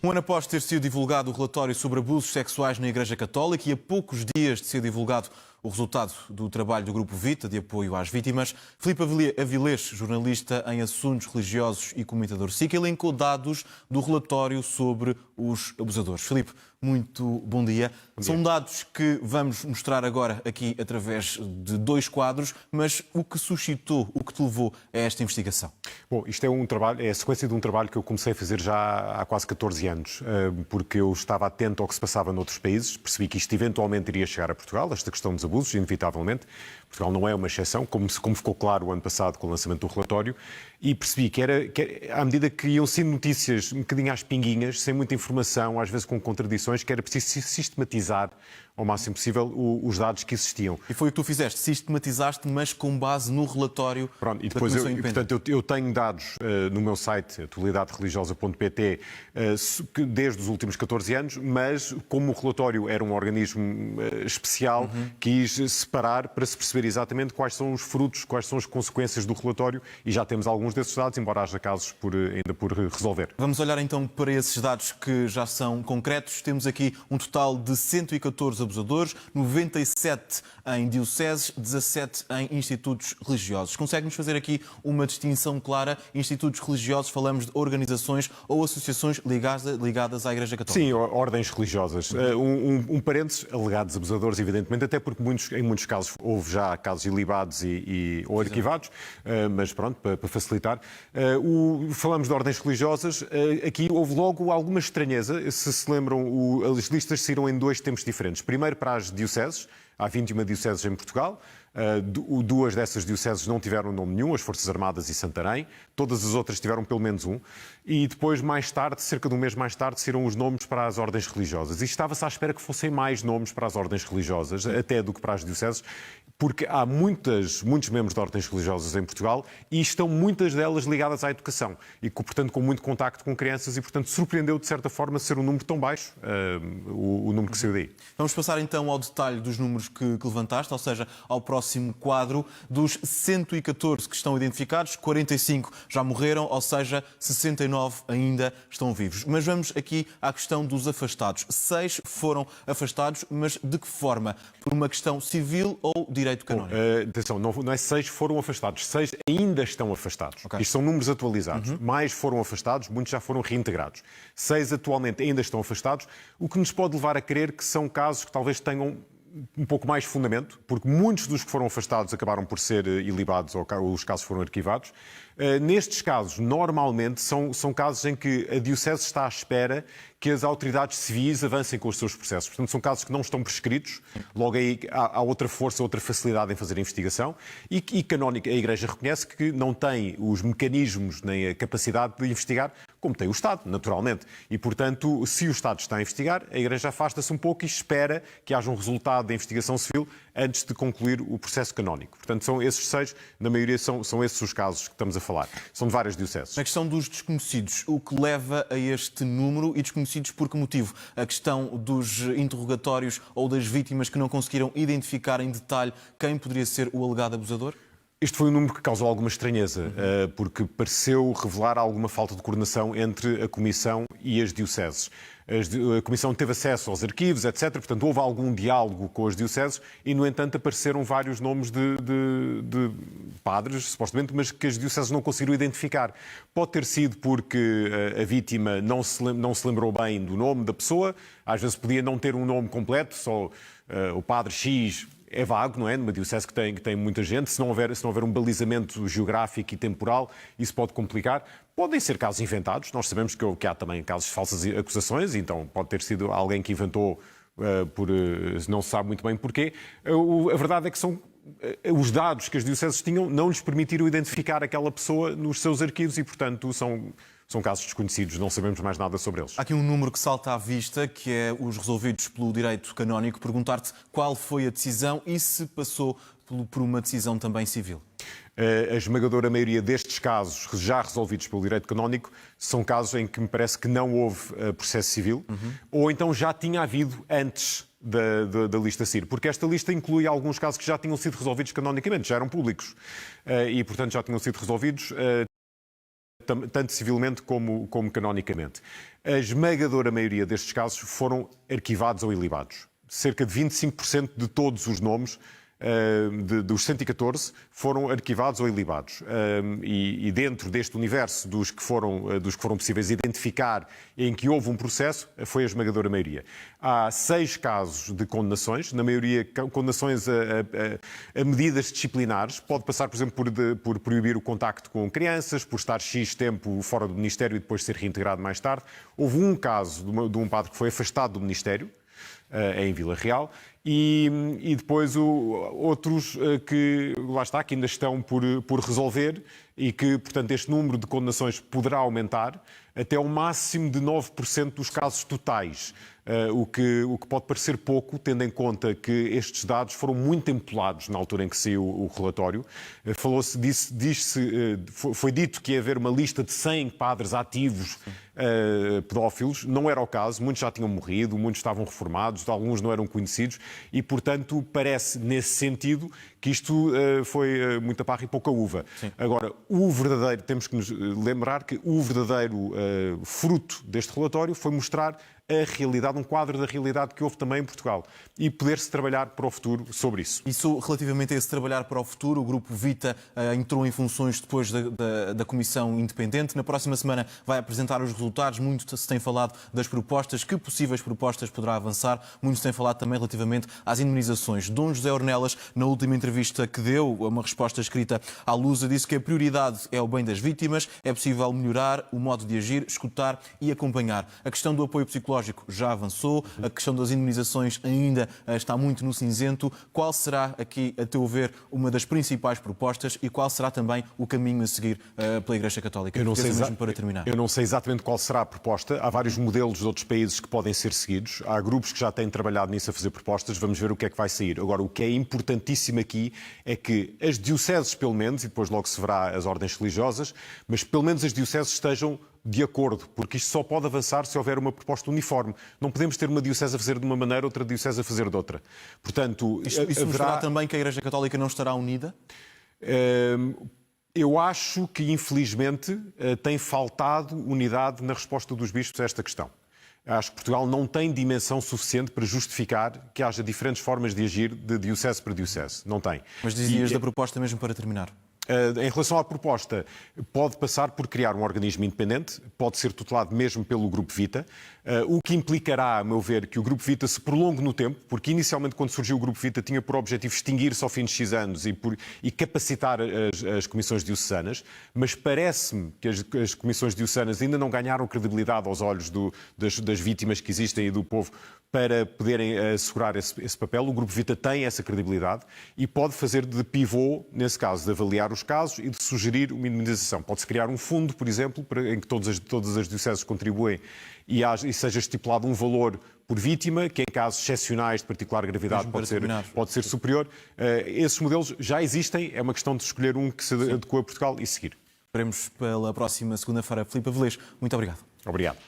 Um ano após ter sido divulgado o relatório sobre abusos sexuais na Igreja Católica e a poucos dias de ser divulgado o resultado do trabalho do Grupo Vita, de apoio às vítimas, Filipe Avilés, jornalista em assuntos religiosos e comentador SIC, elencou dados do relatório sobre os abusadores. Filipe, muito bom dia. São dados que vamos mostrar agora aqui através de dois quadros, mas o que suscitou, o que te levou a esta investigação? Bom, isto é um trabalho, é a sequência de um trabalho que eu comecei a fazer já há quase 14 anos, porque eu estava atento ao que se passava noutros países, percebi que isto eventualmente iria chegar a Portugal, esta questão dos abusos, inevitavelmente. Portugal não é uma exceção, como ficou claro o ano passado com o lançamento do relatório, e percebi que à medida que iam sendo notícias um bocadinho às pinguinhas, sem muita informação, às vezes com contradições, que era preciso sistematizar ao máximo possível os dados que existiam. E foi o que tu fizeste, sistematizaste, mas com base no relatório. Pronto, e depois eu tenho dados no meu site, atualidadereligiosa.pt, desde os últimos 14 anos, mas como o relatório era um organismo especial, quis separar para se perceber exatamente quais são os frutos, quais são as consequências do relatório, e já temos alguns desses dados, embora haja casos ainda por resolver. Vamos olhar então para esses dados que já são concretos. Temos aqui um total de 114 abusadores, 97 em dioceses, 17 em institutos religiosos. Consegue-nos fazer aqui uma distinção clara? Institutos religiosos, falamos de organizações ou associações ligadas à Igreja Católica? Sim, ordens religiosas. Um parênteses, alegados abusadores, evidentemente, até porque em muitos casos houve já casos ilibados ou arquivados, mas pronto, para facilitar. Falamos de ordens religiosas, aqui houve logo alguma estranheza. Se lembram, as listas saíram em dois tempos diferentes. Primeiro para as dioceses, há 21 dioceses em Portugal. Duas dessas dioceses não tiveram nome nenhum, as Forças Armadas e Santarém. Todas as outras tiveram pelo menos um. E depois, mais tarde, cerca de um mês mais tarde, saíram os nomes para as ordens religiosas. E estava-se à espera que fossem mais nomes para as ordens religiosas, até do que para as dioceses, porque há muitos membros de ordens religiosas em Portugal e estão muitas delas ligadas à educação. E, portanto, com muito contacto com crianças e, portanto, surpreendeu, de certa forma, ser um número tão baixo, o número que saiu daí. Vamos passar, então, ao detalhe dos números que levantaste, ou seja, ao próximo quadro. Dos 114 que estão identificados, 45 já morreram, ou seja, 69 ainda estão vivos. Mas vamos aqui à questão dos afastados. 6 foram afastados, mas de que forma? Por uma questão civil ou direito canónico? Atenção, não é 6 foram afastados, 6 ainda estão afastados. Okay. Isto são números atualizados. Mais foram afastados, muitos já foram reintegrados. 6 atualmente ainda estão afastados, o que nos pode levar a crer que são casos que talvez tenham um pouco mais fundamento, porque muitos dos que foram afastados acabaram por ser ilibados ou os casos foram arquivados. Nestes casos, normalmente, são casos em que a Diocese está à espera que as autoridades civis avancem com os seus processos. Portanto, são casos que não estão prescritos, logo aí há outra força, outra facilidade em fazer a investigação e canónica, a Igreja reconhece que não tem os mecanismos nem a capacidade de investigar como tem o Estado, naturalmente. E, portanto, se o Estado está a investigar, a Igreja afasta-se um pouco e espera que haja um resultado da investigação civil antes de concluir o processo canónico. Portanto, são esses 6, na maioria são esses os casos que estamos a falar. São de várias dioceses. A questão dos desconhecidos, o que leva a este número e desconhecidos por que motivo? A questão dos interrogatórios ou das vítimas que não conseguiram identificar em detalhe quem poderia ser o alegado abusador? Este foi um número que causou alguma estranheza, porque pareceu revelar alguma falta de coordenação entre a Comissão e as dioceses. A Comissão teve acesso aos arquivos, etc. Portanto, houve algum diálogo com as dioceses e, no entanto, apareceram vários nomes de padres, supostamente, mas que as dioceses não conseguiram identificar. Pode ter sido porque a vítima não se lembrou bem do nome da pessoa, às vezes podia não ter um nome completo, só o padre X. É vago, não é? Numa diocese que tem muita gente, se não houver um balizamento geográfico e temporal, isso pode complicar. Podem ser casos inventados, nós sabemos que há também casos de falsas acusações, então pode ter sido alguém que inventou não se sabe muito bem porquê. A verdade é que os dados que as dioceses tinham não lhes permitiram identificar aquela pessoa nos seus arquivos e, portanto, são casos desconhecidos, não sabemos mais nada sobre eles. Há aqui um número que salta à vista, que é os resolvidos pelo direito canónico. Perguntar-te qual foi a decisão e se passou por uma decisão também civil. A esmagadora maioria destes casos, já resolvidos pelo direito canónico, são casos em que me parece que não houve processo civil, ou então já tinha havido antes da lista CIR, porque esta lista inclui alguns casos que já tinham sido resolvidos canonicamente, já eram públicos e, portanto, já tinham sido resolvidos. tanto civilmente como canonicamente. A esmagadora maioria destes casos foram arquivados ou ilibados. Cerca de 25% de todos os nomes dos 114 foram arquivados ou ilibados. E dentro deste universo dos que foram possíveis identificar em que houve um processo, foi a esmagadora maioria. Há 6 casos de condenações, na maioria condenações a medidas disciplinares. Pode passar, por exemplo, por proibir o contacto com crianças, por estar X tempo fora do Ministério e depois ser reintegrado mais tarde. Houve um caso de um padre que foi afastado do Ministério, em Vila Real, e depois outros que, lá está, que ainda estão por resolver e que, portanto, este número de condenações poderá aumentar até ao máximo de 9% dos casos totais, o que pode parecer pouco, tendo em conta que estes dados foram muito empolados na altura em que saiu o relatório. Foi dito que ia haver uma lista de 100 padres ativos pedófilos. Não era o caso, muitos já tinham morrido, muitos estavam reformados, alguns não eram conhecidos e, portanto, parece nesse sentido que isto foi muita parra e pouca uva. Sim. Agora, temos que nos lembrar que o verdadeiro fruto deste relatório foi mostrar a realidade, um quadro da realidade que houve também em Portugal e poder-se trabalhar para o futuro sobre isso. Isso, relativamente a esse trabalhar para o futuro, o Grupo Vita entrou em funções depois da Comissão Independente. Na próxima semana vai apresentar os resultados. Muito se tem falado das propostas, que possíveis propostas poderá avançar. Muito se tem falado também relativamente às indemnizações. Dom José Ornelas, na última entrevista que deu, uma resposta escrita à Lusa, disse que a prioridade é o bem das vítimas, é possível melhorar o modo de agir, escutar e acompanhar. A questão do apoio psicológico já avançou, a questão das indemnizações ainda está muito no cinzento. Qual será aqui, a teu ver, uma das principais propostas e qual será também o caminho a seguir pela Igreja Católica? Eu não sei mesmo para terminar. Eu não sei exatamente qual será a proposta. Há vários modelos de outros países que podem ser seguidos. Há grupos que já têm trabalhado nisso a fazer propostas. Vamos ver o que é que vai sair. Agora, o que é importantíssimo aqui é que as dioceses, pelo menos, e depois logo se verá as ordens religiosas, mas pelo menos as dioceses estejam de acordo, porque isto só pode avançar se houver uma proposta uniforme. Não podemos ter uma diocese a fazer de uma maneira, outra diocese a fazer de outra. Portanto, isso mostrará também que a Igreja Católica não estará unida? Eu acho que, infelizmente, tem faltado unidade na resposta dos bispos a esta questão. Acho que Portugal não tem dimensão suficiente para justificar que haja diferentes formas de agir de diocese para diocese. Não tem. Mas dizias da proposta mesmo para terminar. Em relação à proposta, pode passar por criar um organismo independente, pode ser tutelado mesmo pelo Grupo Vita, o que implicará, a meu ver, que o Grupo Vita se prolongue no tempo, porque inicialmente quando surgiu o Grupo Vita tinha por objetivo extinguir-se ao fim de X anos e capacitar as comissões diocesanas, mas parece-me que as comissões diocesanas ainda não ganharam credibilidade aos olhos das vítimas que existem e do povo para poderem assegurar esse papel. O Grupo Vita tem essa credibilidade e pode fazer de pivô, nesse caso, de avaliar os casos e de sugerir uma indemnização. Pode-se criar um fundo, por exemplo, em que todas as dioceses contribuem e seja estipulado um valor por vítima, que em casos excepcionais de particular gravidade pode ser superior. Esses modelos já existem, é uma questão de escolher um que se adequa a Portugal e seguir. Veremos pela próxima segunda-feira. Filipe Avilés, muito obrigado. Obrigado.